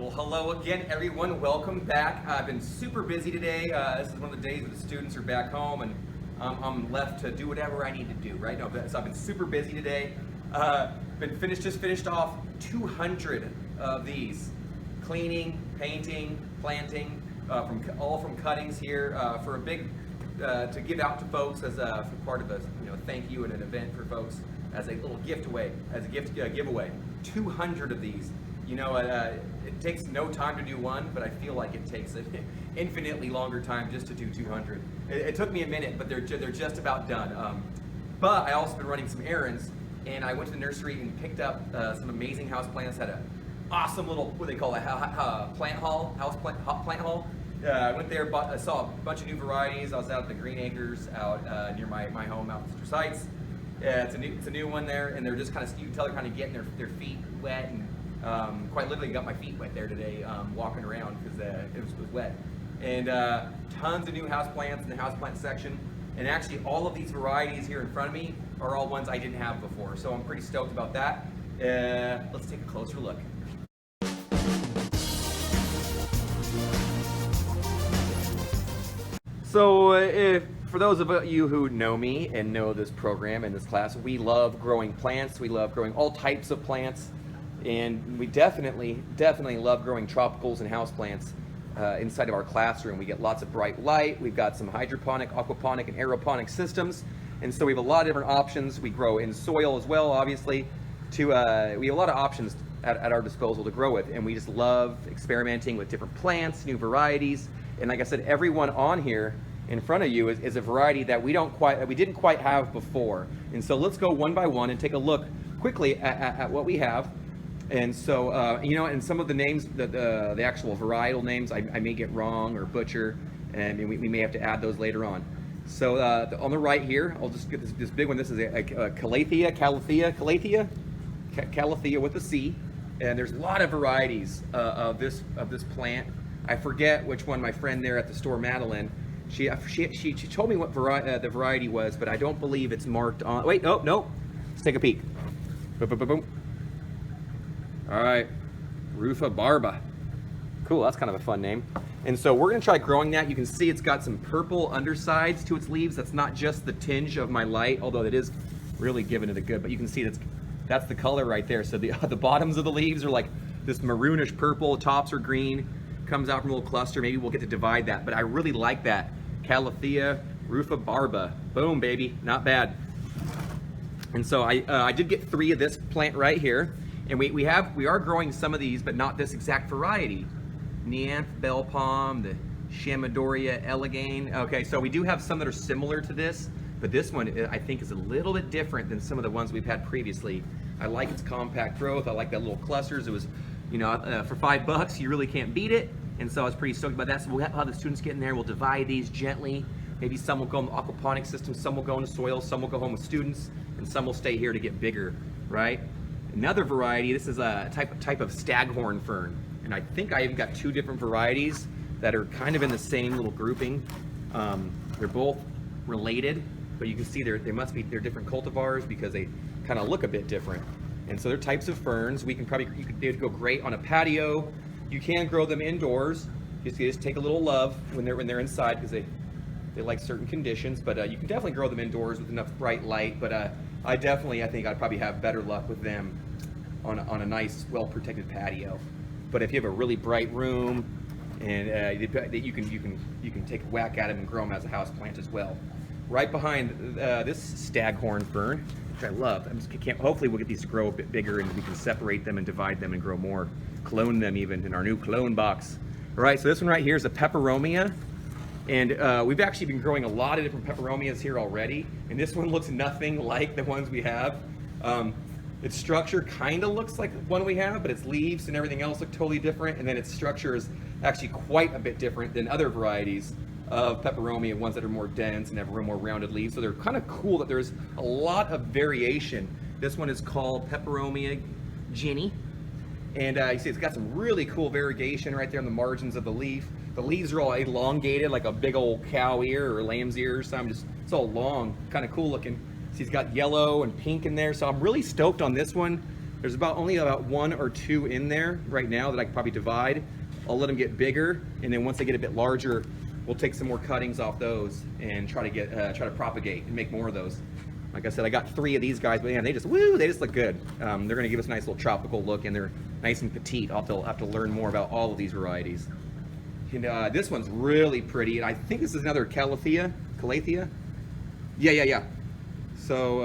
Well, hello again, everyone. Welcome back. I've been super busy today. This is one of the days that the students are back home, and I'm left to do whatever I need to do, right? No, so I've been super busy today. Just finished off 200 of these, cleaning, painting, planting, all from cuttings here for a big to give out to folks as for part of a thank you and an event for folks as a little giveaway. 200 of these. It takes no time to do one, but I feel like it takes an infinitely longer time just to do 200. It took me a minute, but they're just about done. But I also been running some errands, and I went to the nursery and picked up some amazing houseplants. Had an awesome little, what do they call it, plant haul, plant haul. I went there, I saw a bunch of new varieties. I was out at the Green Acres out near my home out in Sister Sites. It's a new one there, and they're just kind of, you can tell they're kind of getting their feet wet, and quite literally got my feet wet there today walking around because it was wet. And tons of new houseplants in the houseplant section, and actually all of these varieties here in front of me are all ones I didn't have before, so I'm pretty stoked about that. Let's take a closer look. So for those of you who know me and know this program and this class, we love growing plants. We love growing all types of plants, and we definitely love growing tropicals and houseplants inside of our classroom. We get lots of bright light. We've got some hydroponic, aquaponic, and aeroponic systems, and so we have a lot of different options. We grow in soil as well, obviously. We have a lot of options at our disposal to grow with, and we just love experimenting with different plants, new varieties. And like I said, everyone on here in front of you is a variety that we didn't quite have before. And so let's go one by one and take a look quickly at what we have. And so and some of the names, the actual varietal names, I may get wrong or butcher, and we may have to add those later on. So on the right here, I'll just get this big one. This is a Calathea with a C, and there's a lot of varieties of this plant. I forget which one my friend there at the store, Madeline, she told me what the variety was, but I don't believe it's marked on. Wait, no. Let's take a peek. Boom. All right, Rhubarba. Cool, that's kind of a fun name. And so we're gonna try growing that. You can see it's got some purple undersides to its leaves. That's not just the tinge of my light, although it is really giving it a good, but you can see that's the color right there. So the bottoms of the leaves are like this maroonish purple, tops are green. Comes out from a little cluster. Maybe we'll get to divide that, but I really like that. Calathea rhubarba. Boom, baby, not bad. And so I did get 3 of this plant right here, and we are growing some of these, but not this exact variety. Neanth, bell palm, the Chamaedorea elegane. Okay, so we do have some that are similar to this, but this one I think is a little bit different than some of the ones we've had previously. I like its compact growth. I like that little clusters. It was, for $5, you really can't beat it. And so I was pretty stoked about that. So we'll have the students get in there. We'll divide these gently. Maybe some will go in the aquaponic system, some will go into soil, some will go home with students, and some will stay here to get bigger, right? Another variety, this is a type of Staghorn Fern. And I think I even got 2 different varieties that are kind of in the same little grouping. They're both related, but you can see they're different cultivars because they kind of look a bit different. And so they're types of ferns. They would go great on a patio. You can grow them indoors. You just take a little love when they're inside because they like certain conditions. But you can definitely grow them indoors with enough bright light. But I think I'd probably have better luck with them on a nice, well-protected patio. But if you have a really bright room, and you can take a whack at them and grow them as a house plant as well. Right behind this Staghorn Fern, which I love. Hopefully we'll get these to grow a bit bigger and we can separate them and divide them and grow more, clone them even in our new clone box. All right, so this one right here is a Peperomia, and we've actually been growing a lot of different Peperomias here already, and this one looks nothing like the ones we have. Its structure kind of looks like one we have, but its leaves and everything else look totally different, and then its structure is actually quite a bit different than other varieties of Peperomia, ones that are more dense and have more rounded leaves. So they're kind of cool that there's a lot of variation. This one is called Peperomia Ginny, and you see it's got some really cool variegation right there on the margins of the leaf. The leaves are all elongated like a big old cow ear or lamb's ear or something. It's all long, kind of cool looking. So he's got yellow and pink in there, so I'm really stoked on this one. There's only about 1 or 2 in there right now that I could probably divide. I'll let them get bigger, and then once they get a bit larger, we'll take some more cuttings off those and try to propagate and make more of those. Like I said, I got 3 of these guys, but man, they just look good. They're gonna give us a nice little tropical look, and they're nice and petite. I'll have to learn more about all of these varieties. And this one's really pretty, and I think this is another Calathea. Yeah. So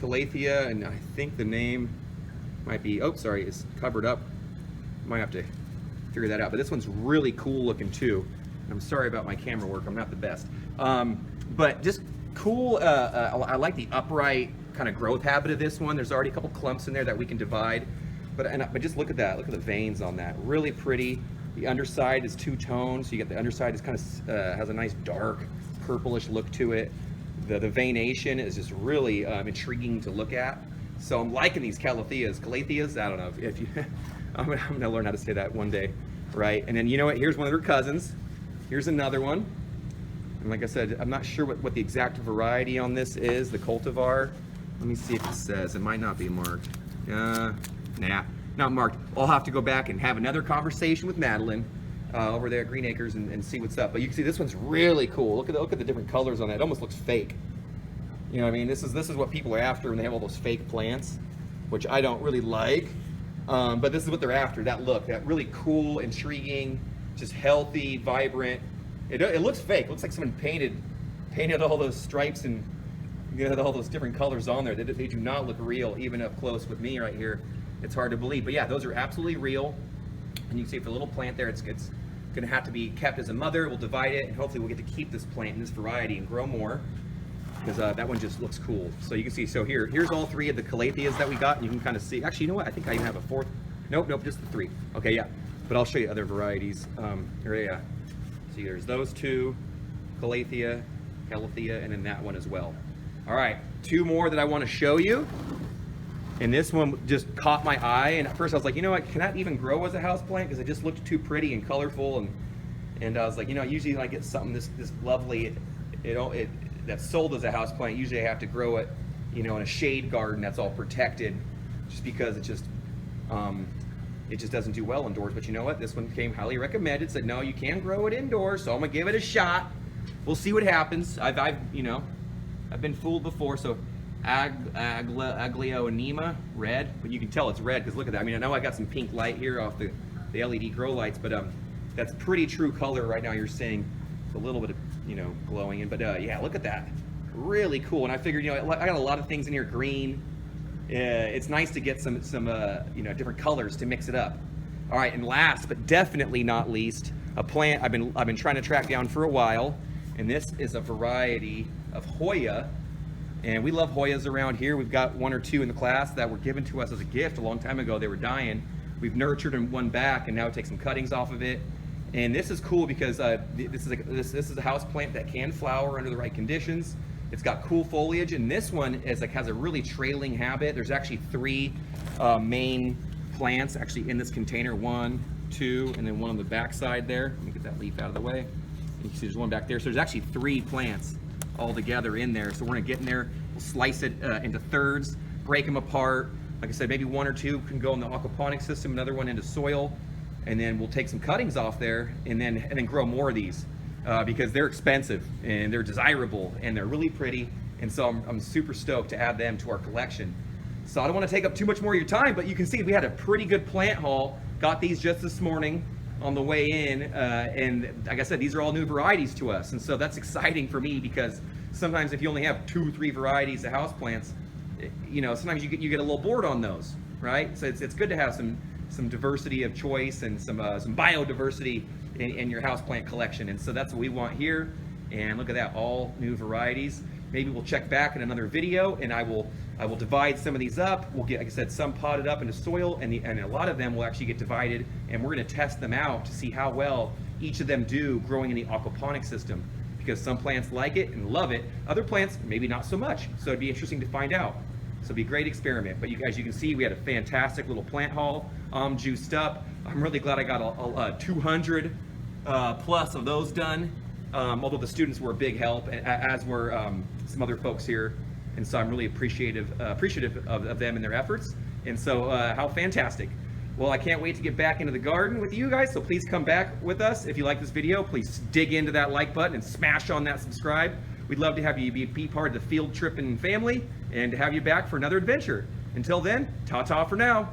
Calathea, and I think the name might be, oh sorry, it's covered up. Might have to figure that out, but this one's really cool looking too. I'm sorry about my camera work, I'm not the best. But just cool, I like the upright kind of growth habit of this one. There's already a couple clumps in there that we can divide, but just look at that, look at the veins on that, really pretty. The underside is two-tone, so you get the underside is kind of has a nice dark purplish look to it. The veination is just really intriguing to look at. So I'm liking these Calatheas, I don't know if you, I'm gonna learn how to say that one day, right? And then you know what, here's one of their cousins. Here's another one. And like I said, I'm not sure what the exact variety on this is, the cultivar. Let me see if it says, it might not be marked. Nah, not marked. I'll have to go back and have another conversation with Madeline over there at Green Acres and see what's up. But you can see this one's really cool. Look at the different colors on that. It almost looks fake. You know what I mean? This is what people are after when they have all those fake plants, which I don't really like. But this is what they're after, that look, that really cool, intriguing, just healthy, vibrant. It looks fake. It looks like someone painted all those stripes and all those different colors on there. They do not look real, even up close with me right here. It's hard to believe. But yeah, those are absolutely real. And you can see for a little plant there, it's gonna have to be kept as a mother. We'll divide it, and hopefully we'll get to keep this plant in this variety and grow more, because that one just looks cool. So you can see, so here's all 3 of the Calatheas that we got, and you can kind of see, actually, you know what, I think I even have a 4th. Nope, just the 3. Okay, yeah, but I'll show you other varieties. Here, yeah. See, there's those 2, Calathea, and then that one as well. All right, 2 more that I want to show you. And this one just caught my eye, and at first I was like, you know what, can that even grow as a houseplant? Because it just looked too pretty and colorful, and I was like, you know, usually when I get something this lovely, that's sold as a houseplant, usually I have to grow it, you know, in a shade garden that's all protected, just because it just doesn't do well indoors. But you know what, this one came highly recommended, said no, you can grow it indoors, so I'm gonna give it a shot. We'll see what happens. I've been fooled before. So Aglionema, red, but you can tell it's red because look at that. I mean, I know I got some pink light here off the LED grow lights, but that's pretty true color right now. You're seeing a little bit of, you know, glowing in, but yeah, look at that, really cool. And I figured, you know, I got a lot of things in here, green. It's nice to get some you know, different colors to mix it up. All right, and last but definitely not least, a plant I've been trying to track down for a while, and this is a variety of Hoya. And we love Hoyas around here. We've got 1 or 2 in the class that were given to us as a gift a long time ago. They were dying. We've nurtured one back, and now take some cuttings off of it. And this is cool because this is a house plant that can flower under the right conditions. It's got cool foliage, and this one has a really trailing habit. There's actually 3 main plants actually in this container. 1, 2, and then one on the back side there. Let me get that leaf out of the way. You can see there's one back there. So there's actually 3 plants all together in there. So we're gonna get in there, we'll slice it into thirds, break them apart. Like I said, maybe 1 or 2 can go in the aquaponics system, another one into soil, and then we'll take some cuttings off there and then grow more of these because they're expensive and they're desirable and they're really pretty. And so I'm super stoked to add them to our collection. So I don't want to take up too much more of your time, but you can see we had a pretty good plant haul. Got these just this morning on the way in, and like I said, these are all new varieties to us, and so that's exciting for me because sometimes if you only have 2 or 3 varieties of houseplants, you know, sometimes you get a little bored on those, right? So it's good to have some diversity of choice and some biodiversity in your houseplant collection, and so that's what we want here. And look at that, all new varieties. Maybe we'll check back in another video, and I will divide some of these up. We'll get, like I said, some potted up into soil, and a lot of them will actually get divided, and we're going to test them out to see how well each of them do growing in the aquaponic system, because some plants like it and love it, other plants maybe not so much. So it'd be interesting to find out. So it'd be a great experiment. But you guys, you can see we had a fantastic little plant haul. I'm juiced up. I'm really glad I got a 200 plus of those done. Although the students were a big help, as were some other folks here, and so I'm really appreciative of them and their efforts. And so how fantastic. Well, I can't wait to get back into the garden with you guys, so please come back with us. If you like this video, please dig into that like button and smash on that subscribe. We'd love to have you be part of the field tripping family and to have you back for another adventure. Until then, ta-ta for now.